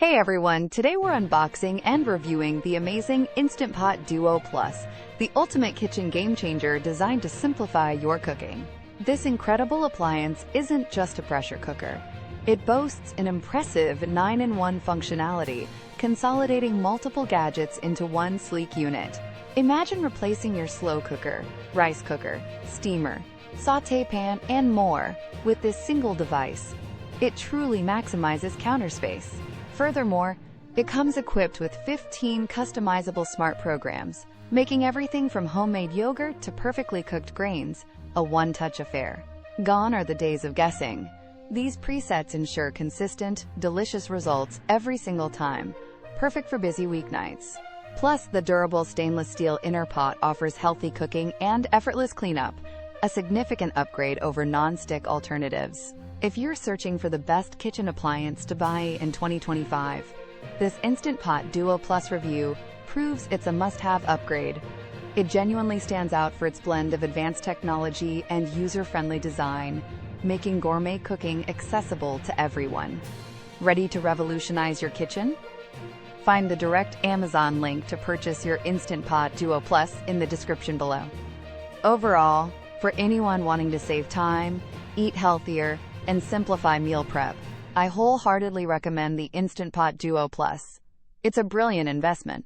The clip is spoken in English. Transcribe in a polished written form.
Hey everyone, today we're unboxing and reviewing the amazing Instant Pot Duo Plus, the ultimate kitchen game changer designed to simplify your cooking. This incredible appliance isn't just a pressure cooker. It boasts an impressive 9-in-1 functionality, consolidating multiple gadgets into one sleek unit. Imagine replacing your slow cooker, rice cooker, steamer, sauté pan, and more with this single device. It truly maximizes counter space. Furthermore, it comes equipped with 15 customizable smart programs, making everything from homemade yogurt to perfectly cooked grains a one-touch affair. Gone are the days of guessing. These presets ensure consistent, delicious results every single time, perfect for busy weeknights. Plus, the durable stainless steel inner pot offers healthy cooking and effortless cleanup, a significant upgrade over non-stick alternatives. If you're searching for the best kitchen appliance to buy in 2025, this Instant Pot Duo Plus review proves it's a must-have upgrade. It genuinely stands out for its blend of advanced technology and user-friendly design, making gourmet cooking accessible to everyone. Ready to revolutionize your kitchen? Find the direct Amazon link to purchase your Instant Pot Duo Plus in the description below. Overall, for anyone wanting to save time, eat healthier, and simplify meal prep, I wholeheartedly recommend the Instant Pot Duo Plus. It's a brilliant investment.